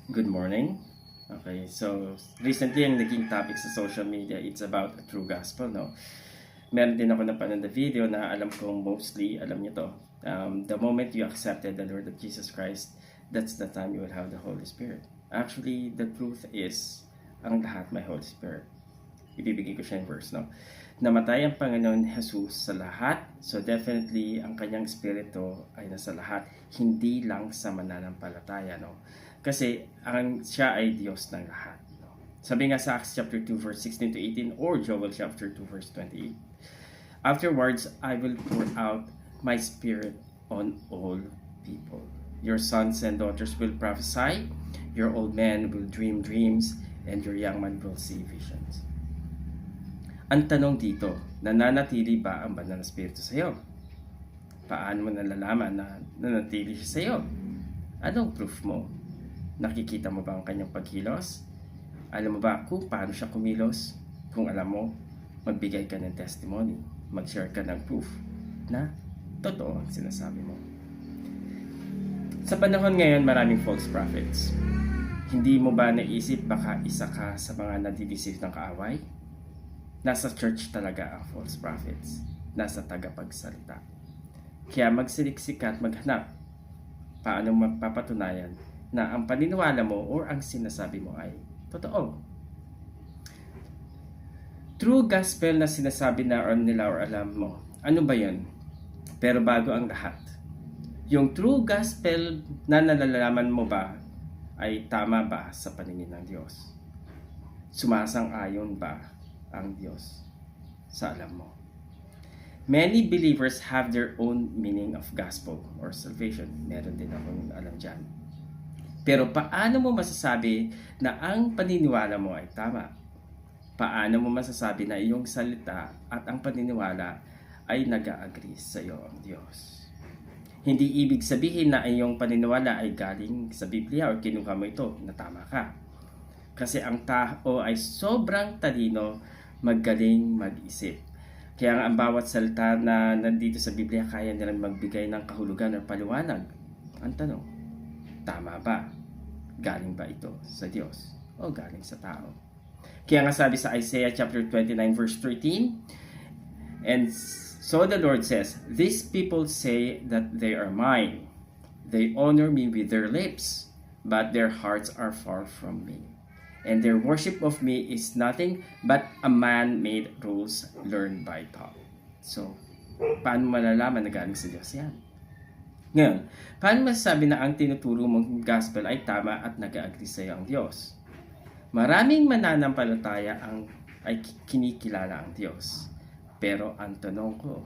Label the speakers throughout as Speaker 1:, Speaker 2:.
Speaker 1: Good morning. Okay, so recently ang naging topic sa social media, it's about a true gospel, no? Meron din ako napanood na video na alam kong mostly, alam niyo to, the moment you accepted the Lord of Jesus Christ, that's the time you will have the Holy Spirit. Actually, the truth is, ang lahat may Holy Spirit. Ibibigay ko siya yung verse, no? Namatay ang Panginoon Jesus sa lahat, so definitely ang kanyang spirito ay nasa lahat, hindi lang sa mananampalataya, no? Kasi siya ay Diyos ng lahat, no? Sabi nga sa Acts chapter 2 verse 16 to 18 or Joel chapter 2 verse 28. Afterwards, I will pour out my spirit on all people. Your sons and daughters will prophesy, your old men will dream dreams, and your young men will see visions. Ang tanong dito, nananatili ba ang banal na spirito sa iyo? Paano mo nalalaman na nanatili siya sa iyo? Anong proof mo? Nakikita mo ba ang kanyang pagkilos? Alam mo ba kung paano siya kumilos? Kung alam mo, magbigay ka ng testimony, mag-share ka ng proof na totoo ang sinasabi mo. Sa panahon ngayon, maraming false prophets. Hindi mo ba naisip baka isa ka sa mga nadideceive ng kaaway? Nasa church talaga ang false prophets. Nasa tagapagsalita. Kaya magsiliksik at maghanap. Paano mapapatunayan na ang paniniwala mo or ang sinasabi mo ay totoo? True gospel na sinasabi na nila or alam mo. Ano ba yun? Pero bago ang lahat. Yung true gospel na nalalaman mo ba ay tama ba sa paningin ng Diyos? Sumasang-ayon ba ang Diyos sa alam mo? Many believers have their own meaning of gospel or salvation. Meron din akong alam dyan. Pero paano mo masasabi na ang paniniwala mo ay tama? Paano mo masasabi na iyong salita at ang paniniwala ay nag-a-agree sa iyo ang Diyos? Hindi ibig sabihin na iyong paniniwala ay galing sa Biblia o kinuha mo ito na tama ka. Kasi ang tao ay sobrang talino, magaling mag-isip. Kaya ang bawat salita na nandito sa Biblia kaya nilang magbigay ng kahulugan o paliwanag. Ang tanong, tama ba? Galing ba ito sa Diyos o galing sa tao? Kaya nga sabi sa Isaiah chapter 29 verse 13, and so the Lord says, these people say that they are mine. They honor me with their lips, but their hearts are far from me. And their worship of me is nothing but a man-made rules learned by thought. So, paano malalaman na galing sa Diyos yan? Ngayon, paano masasabi na ang tinuturo mong gospel ay tama at nag-agree sa iyo ang Diyos? Maraming mananampalataya ay kinikilala ang Diyos. Pero ang tanong ko,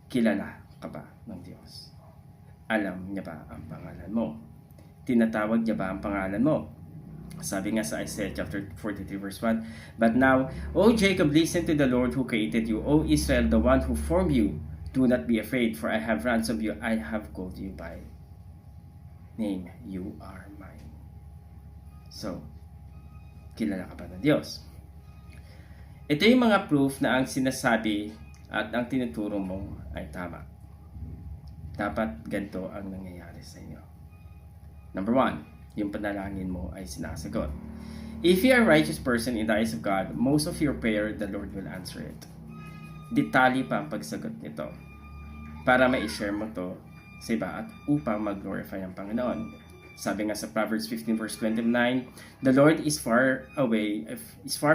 Speaker 1: kilala ka ba ng Diyos? Alam niya ba ang pangalan mo? Tinatawag niya ba ang pangalan mo? Sabi nga sa Isaiah chapter 43 verse 1, but now, O Jacob, listen to the Lord who created you. O Israel, the one who formed you. Do not be afraid, for I have ransomed you. I have called you by name. You are mine. So, kilala ka ba ng Diyos? Ito yung mga proof na ang sinasabi at ang tinuturo mo ay tama. Dapat ganito ang nangyayari sa inyo. Number 1, yung panalangin mo ay sinasagot. If you are a righteous person in the eyes of God, most of your prayer, the Lord will answer it. Detalye pa ang pagsagot nito para ma-share mo to sa iba at upang mag-glorify ang Panginoon. Sabi nga sa Proverbs 15 verse 29, the Lord is far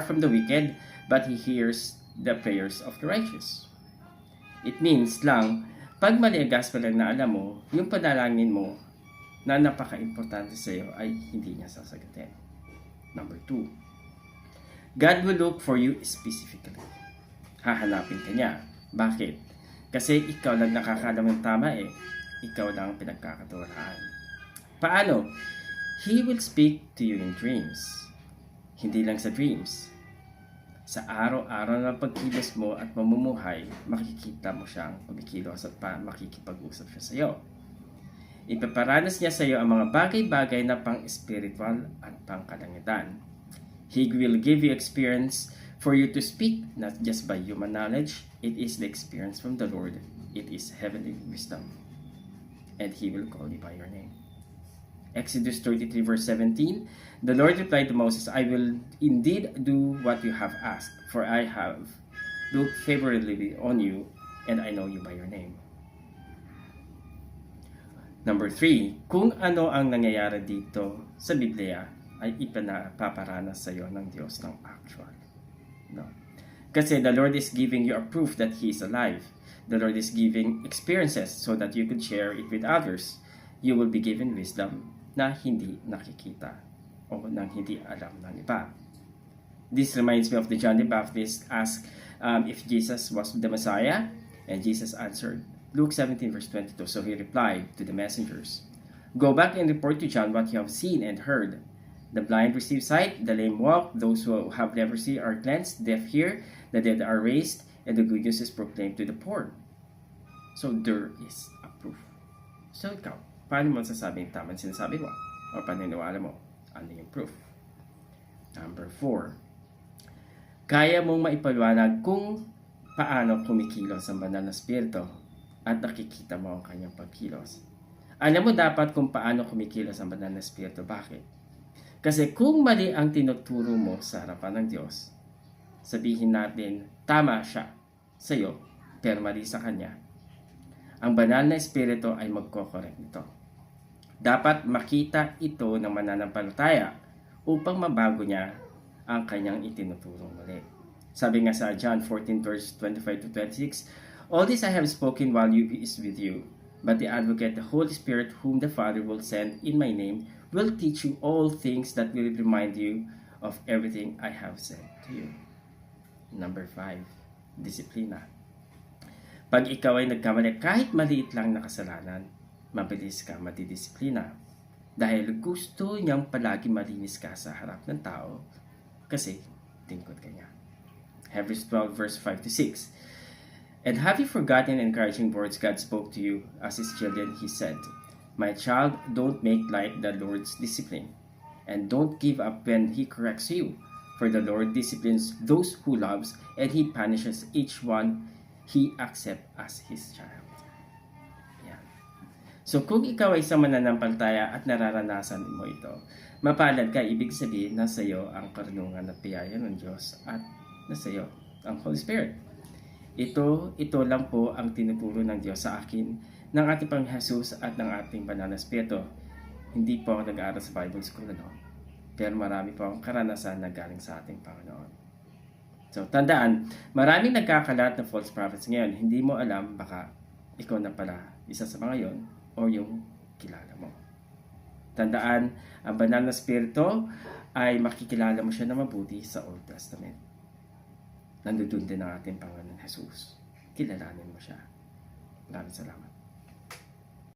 Speaker 1: from the wicked, but He hears the prayers of the righteous. It means lang, pag mali ang gospel na alam mo, yung panalangin mo na napaka-importante sa iyo ay hindi niya sasagutin. Number 2, God will look for you specifically. Hahanapin ka niya. Bakit? Kasi ikaw lang nakakalam ng tama eh. Ikaw lang ang pinagkakatuwaan. Paano? He will speak to you in dreams. Hindi lang sa dreams. Sa araw-araw na pagkilos mo at mamumuhay, makikita mo siyang kumikilos at makikipag-usap siya sa iyo. Ipaparanas niya sa iyo ang mga bagay-bagay na pang-spiritual at pang-kalangitan. He will give you experience for you to speak, not just by human knowledge. It is the experience from the Lord. It is heavenly wisdom. And He will call you by your name. Exodus 33 verse 17, the Lord replied to Moses, I will indeed do what you have asked, for I have looked favorably on you, and I know you by your name. Number 3, kung ano ang nangyayari dito sa Biblia ay ipinapaparanas sa iyo ng Diyos ng actual. No. Kasi the Lord is giving you a proof that He is alive. The Lord is giving experiences so that you could share it with others. You will be given wisdom na hindi nakikita o nang hindi alam ng iba. This reminds me of the John the Baptist asked if Jesus was the Messiah, and Jesus answered, Luke 17 verse 22. So he replied to the messengers, Go back and report to John what you have seen and heard. The blind receive sight, the lame walk, those who have leprosy are cleansed, deaf hear, the dead are raised, and the good news is proclaimed to the poor. So there is a proof. So ikaw, paano mo sasabing tama sinasabi mo? O paniniwala mo? Ano yung proof? Number 4. Kaya mong maipaliwanag kung paano kumikilos ang banal na spirito at nakikita mo ang kanyang pagkilos. Alam mo dapat kung paano kumikilos ang banal na spirito. Bakit? Kasi kung mali ang tinuturo mo sa harapan ng Diyos, sabihin natin, tama siya sa iyo, pero mali sa Kanya. Ang banal na espiritu ay magko-correct nito. Dapat makita ito ng mananampalataya upang mabago niya ang kanyang itinuturong mali. Sabi nga sa John 14 verse 25 to 26, All this I have spoken while you is with you, but the Advocate, the Holy Spirit, whom the Father will send in my name, will teach you all things that will remind you of everything I have said to you. Number 5, disiplina. Pag ikaw ay nagkamali, kahit maliit lang na kasalanan, mabilis ka matidisiplina. Dahil gusto niyang palagi malinis ka sa harap ng tao kasi tingkod ka niya. Hebrews 12 verse 5 to 6. And have you forgotten encouraging words God spoke to you as His children? He said, My child, don't make light the Lord's discipline, and don't give up when He corrects you. For the Lord disciplines those who loves, and He punishes each one He accepts as His child. Yan. So kung ikaw ay isang mananampalataya at nararanasan mo ito, mapalad ka, ibig sabihin na sa iyo ang karunungan at biyaya ng Diyos at na sa iyo ang Holy Spirit. Ito lang po ang tinuturo ng Diyos sa akin ng ating Panginoon Jesus at ng ating banal na espiritu. Hindi po ako nag-aaral sa Bible School, pero marami po akong karanasan na galing sa ating Panginoon. So, tandaan, maraming nagkakalat na false prophets ngayon. Hindi mo alam, baka ikaw na pala isa sa mga yon o yung kilala mo. Tandaan, ang banal na spirito ay makikilala mo siya na mabuti sa Old Testament. Nandun din ang ating Panginoon Jesus. Kilalanin mo siya. Maraming salamat.